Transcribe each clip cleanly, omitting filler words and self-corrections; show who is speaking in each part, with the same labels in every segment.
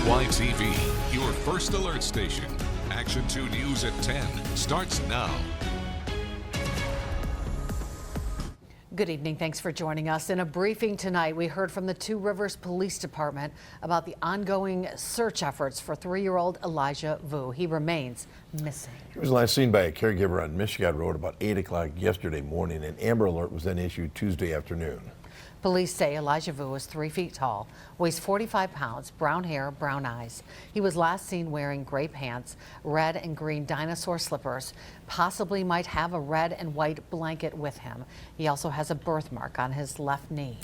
Speaker 1: WBAY TV, your first alert station. Action 2 News at 10 starts now.
Speaker 2: Good evening. Thanks for joining us. In a briefing tonight, we heard from the Two Rivers Police Department about the ongoing search efforts for 3-year-old Elijah Vu. He remains missing.
Speaker 3: He was last seen by a caregiver on Michigan Road about 8 o'clock yesterday morning. An Amber Alert was then issued Tuesday afternoon.
Speaker 2: Police say Elijah Vu is 3 feet tall, weighs 45 pounds, brown hair, brown eyes. He was last seen wearing gray pants, red and green dinosaur slippers, possibly might have a red and white blanket with him. He also has a birthmark on his left knee.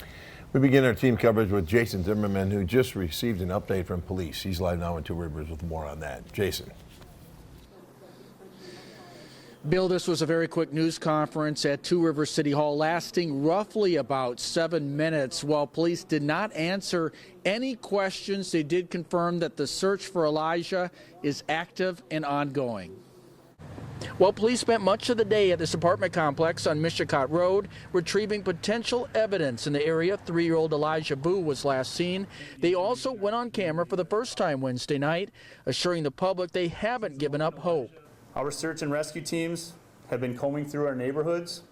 Speaker 3: We begin our team coverage with Jason Zimmerman, who just received an update from police. He's live now in Two Rivers with more on that. Jason.
Speaker 4: Bill, this was a very quick news conference at Two Rivers City Hall lasting roughly about 7 minutes. While police did not answer any questions, they did confirm that the search for Elijah is active and ongoing. Well, police spent much of the day at this apartment complex on Michigan Road retrieving potential evidence in the area 3-year-old Elijah Vu was last seen. They also went on camera for the first time Wednesday night, assuring the public they haven't given up hope.
Speaker 5: Our search and rescue teams have been combing through our neighborhoods,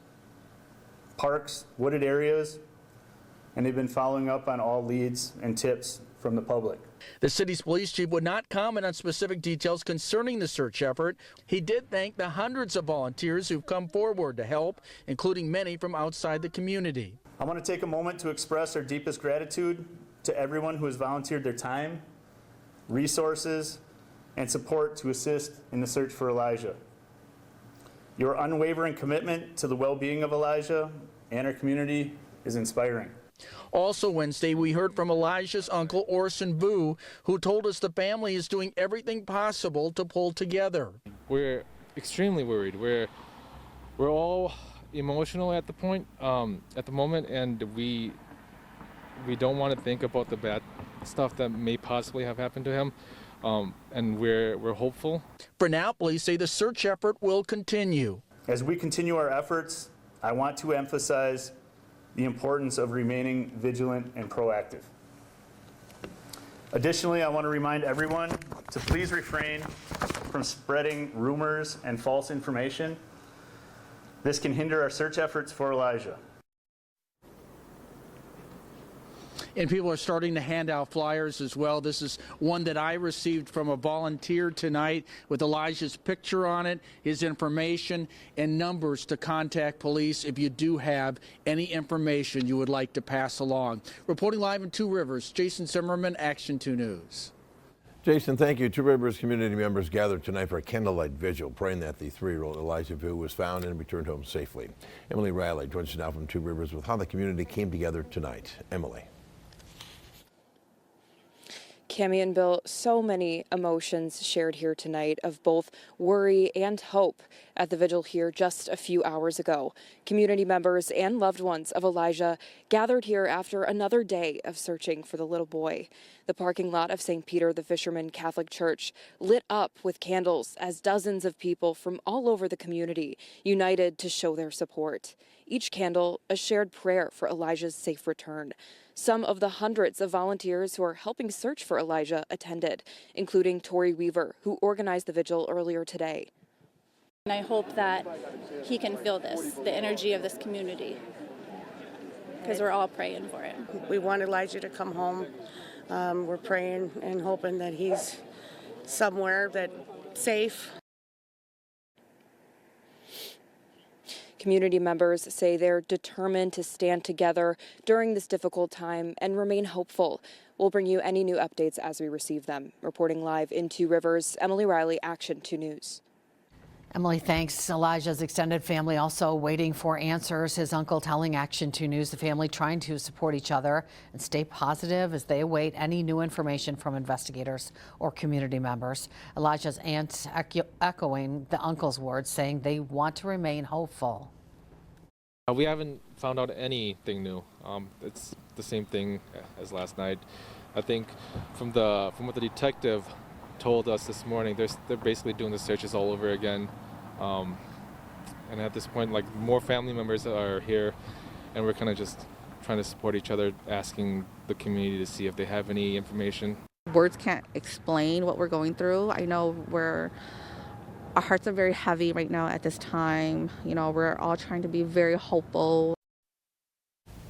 Speaker 5: parks, wooded areas, and they've been following up on all leads and tips from the public.
Speaker 4: The city's police chief would not comment on specific details concerning the search effort. He did thank the hundreds of volunteers who've come forward to help, including many from outside the community.
Speaker 5: I want to take a moment to express our deepest gratitude to everyone who has volunteered their time, resources, and support to assist in the search for Elijah. Your unwavering commitment to the well-being of Elijah and our community is inspiring.
Speaker 4: Also Wednesday, we heard from Elijah's uncle, Orson Vu, who told us the family is doing everything possible to pull together.
Speaker 6: We're extremely worried. We're all emotional at the moment, and we don't want to think about the bad stuff that may possibly have happened to him. And we're hopeful. For now, police say the search effort will continue.
Speaker 5: As we continue our efforts, I want to emphasize the importance of remaining vigilant and proactive. Additionally, I want to remind everyone to please refrain from spreading rumors and false information. This can hinder our search efforts for Elijah.
Speaker 4: And people are starting to hand out flyers as well. This is one that I received from a volunteer tonight with Elijah's picture on it, his information, and numbers to contact police if you do have any information you would like to pass along. Reporting live in Two Rivers, Jason Zimmerman, Action 2 News.
Speaker 3: Jason, thank you. Two Rivers community members gathered tonight for a candlelight vigil, praying that the 3-year-old Elijah Vu was found and returned home safely. Emily Riley joins us now from Two Rivers with how the community came together tonight. Emily.
Speaker 7: Cammie and Bill, so many emotions shared here tonight of both worry and hope at the vigil here just a few hours ago. Community members and loved ones of Elijah gathered here after another day of searching for the little boy. The parking lot of St. Peter the Fisherman Catholic Church lit up with candles as dozens of people from all over the community united to show their support. Each candle a shared prayer for Elijah's safe return. Some of the hundreds of volunteers who are helping search for Elijah attended, including Tori Weaver, who organized the vigil earlier today.
Speaker 8: And I hope that he can feel this, the energy of this community, because we're all praying for him.
Speaker 9: We want Elijah to come home. We're praying and hoping that he's somewhere that's safe.
Speaker 7: Community members say they're determined to stand together during this difficult time and remain hopeful. We'll bring you any new updates as we receive them. Reporting live in Two Rivers, Emily Riley, Action 2 News.
Speaker 2: Emily, thanks. Elijah's extended family also waiting for answers. His uncle telling Action 2 News the family trying to support each other and stay positive as they await any new information from investigators or community members. Elijah's aunt echoing the uncle's words, saying they want to remain hopeful.
Speaker 6: We haven't found out anything new. It's the same thing as last night. I think from what the detective told us this morning, they're basically doing the searches all over again. And at this point, like, more family members are here, and we're kind of just trying to support each other, asking the community to see if they have any information.
Speaker 10: words can't explain what we're going through. I know our hearts are very heavy right now at this time. You know, we're all trying to be very hopeful.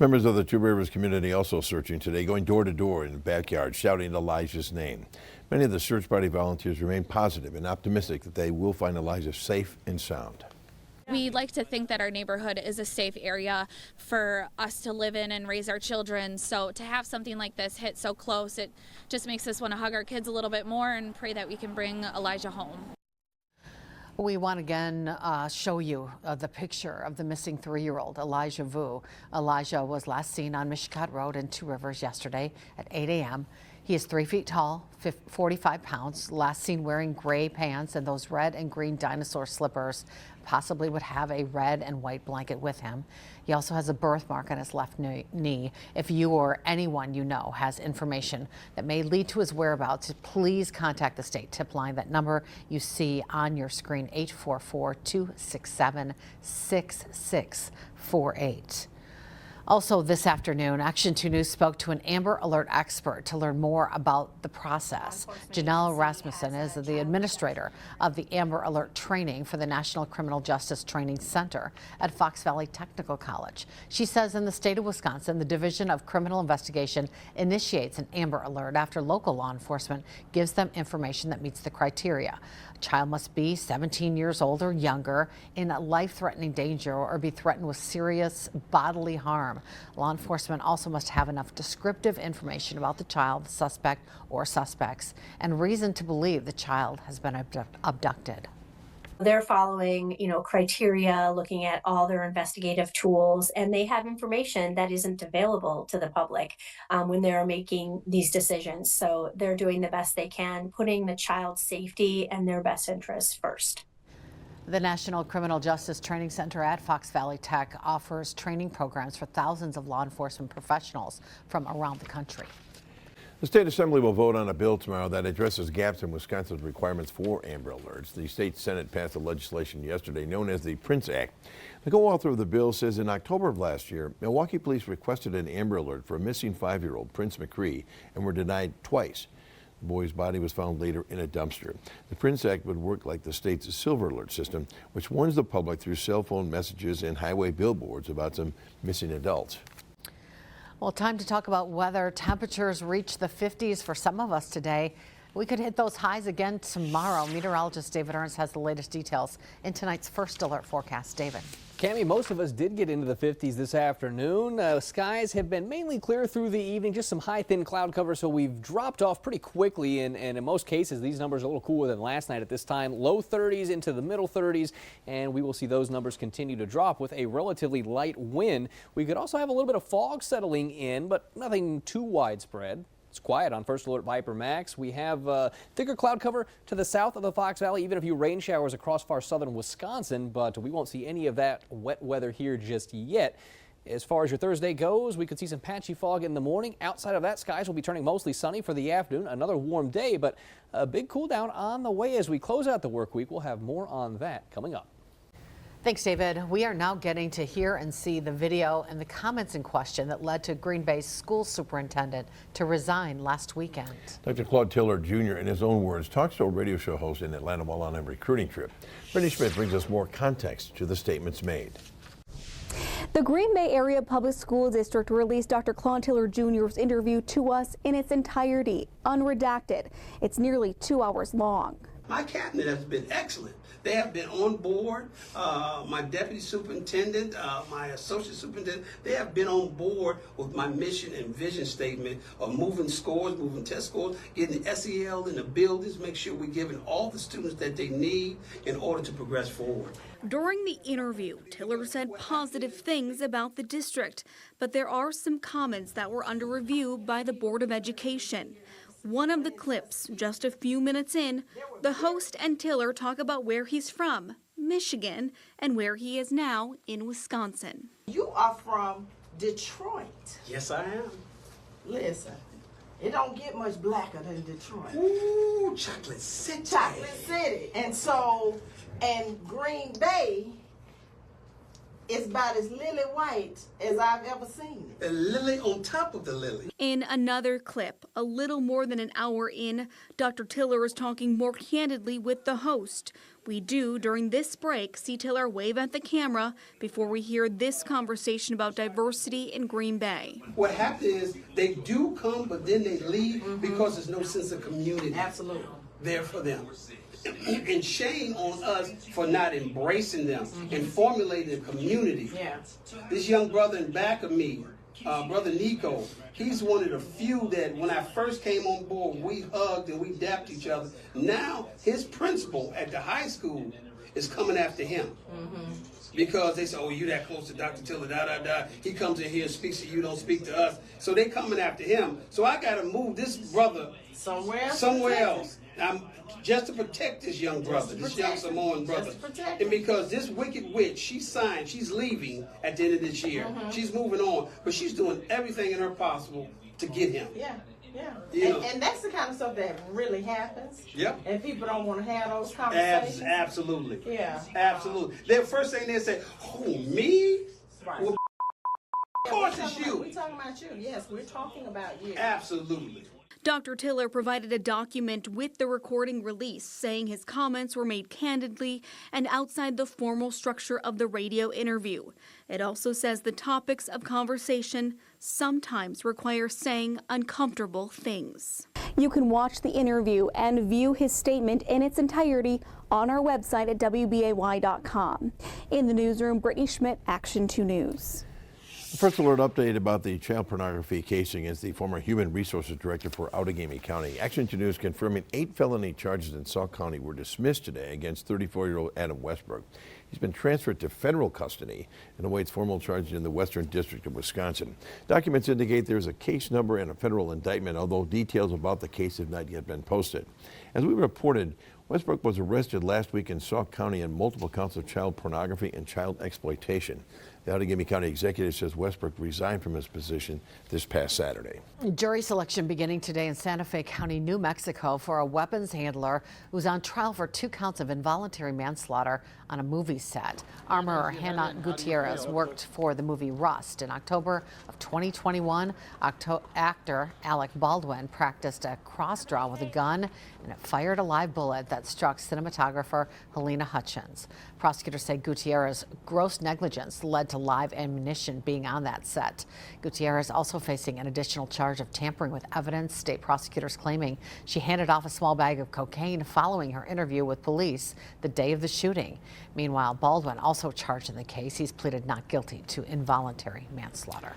Speaker 3: Members of the Two Rivers community also searching today, going door to door in the backyard, shouting Elijah's name. Many of the search party volunteers remain positive and optimistic that they will find Elijah safe and sound.
Speaker 11: We like to think that our neighborhood is a safe area for us to live in and raise our children. So to have something like this hit so close, it just makes us want to hug our kids a little bit more and pray that we can bring Elijah home.
Speaker 2: We want to again show you the picture of the missing 3-year-old Elijah Vu. Elijah was last seen on Mishicot Road in Two Rivers yesterday at 8 a.m. He is 3 feet tall, 45 pounds, last seen wearing gray pants and those red and green dinosaur slippers. Possibly would have a red and white blanket with him. He also has a birthmark on his left knee. If you or anyone you know has information that may lead to his whereabouts, please contact the state tip line. That number you see on your screen, 844-267-6648. Also this afternoon, Action 2 News spoke to an Amber Alert expert to learn more about the process. Janelle Rasmussen is the administrator of the Amber Alert training for the National Criminal Justice Training Center at Fox Valley Technical College. She says in the state of Wisconsin, the Division of Criminal Investigation initiates an Amber Alert after local law enforcement gives them information that meets the criteria. A child must be 17 years old or younger, in life-threatening danger, or be threatened with serious bodily harm. Law enforcement also must have enough descriptive information about the child, the suspect or suspects, and reason to believe the child has been abducted.
Speaker 12: They're following, criteria, looking at all their investigative tools, and they have information that isn't available to the public when they're making these decisions. So they're doing the best they can, putting the child's safety and their best interests first.
Speaker 2: The National Criminal Justice Training Center at Fox Valley Tech offers training programs for thousands of law enforcement professionals from around the country.
Speaker 3: The State Assembly will vote on a bill tomorrow that addresses gaps in Wisconsin's requirements for Amber Alerts. The state Senate passed a legislation yesterday known as the Prince Act. The co-author of the bill says in October of last year, Milwaukee police requested an Amber Alert for a missing 5-year-old Prince McCree and were denied twice. The boy's body was found later in a dumpster. The Prince Act would work like the state's Silver Alert system, which warns the public through cell phone messages and highway billboards about some missing adults.
Speaker 2: Well, time to talk about weather. Temperatures reach the 50s for some of us today. We could hit those highs again tomorrow. Meteorologist David Ernst has the latest details in tonight's First Alert forecast. David.
Speaker 13: Cammie, most of us did get into the 50s this afternoon. Skies have been mainly clear through the evening, just some high thin cloud cover, so we've dropped off pretty quickly, and in most cases these numbers are a little cooler than last night at this time. Low 30s into the middle 30s, and we will see those numbers continue to drop with a relatively light wind. We could also have a little bit of fog settling in, but nothing too widespread. It's quiet on First Alert Viper Max. We have thicker cloud cover to the south of the Fox Valley, even a few rain showers across far southern Wisconsin, but we won't see any of that wet weather here just yet. As far as your Thursday goes, we could see some patchy fog in the morning. Outside of that, skies will be turning mostly sunny for the afternoon. Another warm day, but a big cool down on the way as we close out the work week. We'll have more on that coming up.
Speaker 2: Thanks, David. We are now getting to hear and see the video and the comments in question that led to Green Bay's school superintendent to resign last weekend.
Speaker 3: Dr. Claude Tiller Jr., in his own words, talk show radio show host in Atlanta while on a recruiting trip. Brittany Schmidt brings us more context to the statements made.
Speaker 14: The Green Bay Area Public School District released Dr. Claude Tiller Jr.'s interview to us in its entirety, unredacted. It's nearly 2 hours long.
Speaker 15: My cabinet has been excellent. They have been on board. My deputy superintendent, my associate superintendent, they have been on board with my mission and vision statement of moving scores, moving test scores, getting the SEL in the buildings, make sure we're giving all the students that they need in order to progress forward.
Speaker 14: During the interview, Tiller said positive things about the district, but there are some comments that were under review by the Board of Education. One of the clips, just a few minutes in, the host and Tiller talk about where he's from, Michigan, and where he is now in Wisconsin.
Speaker 16: You are from Detroit.
Speaker 15: Yes, I am.
Speaker 16: Listen, it don't get much blacker than Detroit.
Speaker 15: Ooh, Chocolate City.
Speaker 16: Chocolate City. And Green Bay is about as lily white as I've ever seen it.
Speaker 15: A lily on top of the lily.
Speaker 14: In another clip, a little more than an hour in, Dr. Tiller is talking more candidly with the host. We do, during this break, see Tiller wave at the camera before we hear this conversation about diversity in Green Bay.
Speaker 15: What happens is they do come, but then they leave because there's no sense of community.
Speaker 16: Absolutely.
Speaker 15: There for them. And shame on us for not embracing them and formulating a community.
Speaker 16: Yeah.
Speaker 15: This young brother in back of me, Brother Nico, he's one of the few that when I first came on board, we hugged and we dapped each other. Now his principal at the high school is coming after him. Because they say, oh, you that close to Dr. Tiller, da. He comes in here and speaks to you, don't speak to us. So they coming after him. So I got to move this brother somewhere else. Just to protect this young brother, this young Samoan brother. And because this wicked witch, she's leaving at the end of this year. She's moving on, but she's doing everything in her possible to get him.
Speaker 16: Yeah.
Speaker 15: And
Speaker 16: that's the kind of stuff that really happens.
Speaker 15: Yep.
Speaker 16: And people don't want to have those conversations.
Speaker 15: Absolutely.
Speaker 16: Yeah.
Speaker 15: Absolutely. The first thing they say, oh, me?
Speaker 16: Right.
Speaker 15: Well, of course it's you.
Speaker 16: We're talking about you. Yes, we're talking about you.
Speaker 15: Absolutely.
Speaker 14: Dr. Tiller provided a document with the recording release saying his comments were made candidly and outside the formal structure of the radio interview. It also says the topics of conversation sometimes require saying uncomfortable things. You can watch the interview and view his statement in its entirety on our website at WBAY.com. In the newsroom, Brittany Schmidt, Action 2 News.
Speaker 3: First alert update about the child pornography case against the former Human Resources Director for Outagamie County. Action 2 News confirming 8 felony charges in Sauk County were dismissed today against 34-year-old Adam Westbrook. He's been transferred to federal custody and awaits formal charges in the Western District of Wisconsin. Documents indicate there's a case number and a federal indictment, although details about the case have not yet been posted. As we reported, Westbrook was arrested last week in Sauk County on multiple counts of child pornography and child exploitation. The Outagamie County executive says Westbrook resigned from his position this past Saturday.
Speaker 2: Jury selection beginning today in Santa Fe County, New Mexico for a weapons handler who's on trial for 2 counts of involuntary manslaughter on a movie set. Armorer Hannah Gutierrez worked for the movie Rust. In October of 2021, actor Alec Baldwin practiced a cross draw with a gun and it fired a live bullet that struck cinematographer Helena Hutchins. Prosecutors say Gutierrez's gross negligence led to live ammunition being on that set. Gutierrez also facing an additional charge of tampering with evidence. State prosecutors claiming she handed off a small bag of cocaine following her interview with police the day of the shooting. Meanwhile, Baldwin also charged in the case. He's pleaded not guilty to involuntary manslaughter.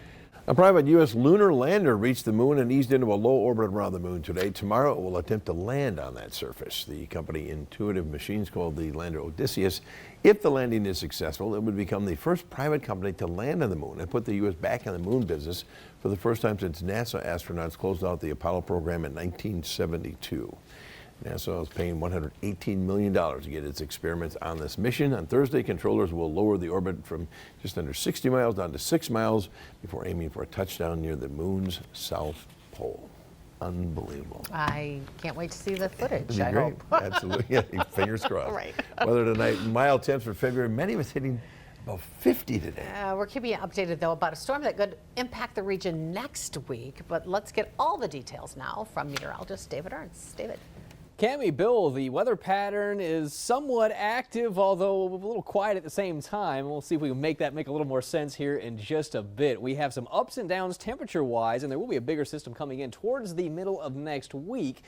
Speaker 3: A private U.S. lunar lander reached the moon and eased into a low orbit around the moon today. Tomorrow it will attempt to land on that surface. The company Intuitive Machines called the lander Odysseus. If the landing is successful, it would become the first private company to land on the moon and put the U.S. back in the moon business for the first time since NASA astronauts closed out the Apollo program in 1972. NASA is paying $118 million to get its experiments on this mission. On Thursday, controllers will lower the orbit from just under 60 miles down to 6 miles before aiming for a touchdown near the moon's south pole. Unbelievable.
Speaker 2: I can't wait to see the footage.
Speaker 3: I hope. Absolutely. Yeah, fingers crossed.
Speaker 2: Right.
Speaker 3: Weather tonight, mild temps for February. Many of us hitting about 50 today.
Speaker 2: We're keeping you updated, though, about a storm that could impact the region next week. But let's get all the details now from meteorologist David Ernst. David.
Speaker 13: Cami, Bill, the weather pattern is somewhat active, although a little quiet at the same time. We'll see if we can make a little more sense here in just a bit. We have some ups and downs temperature-wise, and there will be a bigger system coming in towards the middle of next week.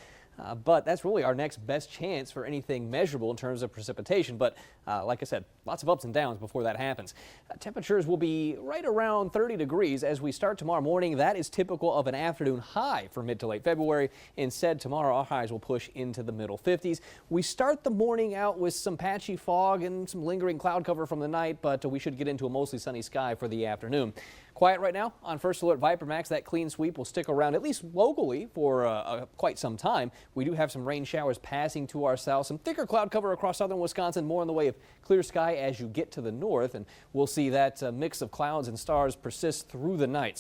Speaker 13: But that's really our next best chance for anything measurable in terms of precipitation. But like I said, lots of ups and downs before that happens. Temperatures will be right around 30 degrees as we start tomorrow morning. That is typical of an afternoon high for mid to late February. Instead, tomorrow our highs will push into the middle 50s. We start the morning out with some patchy fog and some lingering cloud cover from the night, but we should get into a mostly sunny sky for the afternoon. Quiet right now on First Alert Viper Max. That clean sweep will stick around at least locally for quite some time. We do have some rain showers passing to our south, some thicker cloud cover across southern Wisconsin, more in the way of clear sky as you get to the north, and we'll see that mix of clouds and stars persist through the night.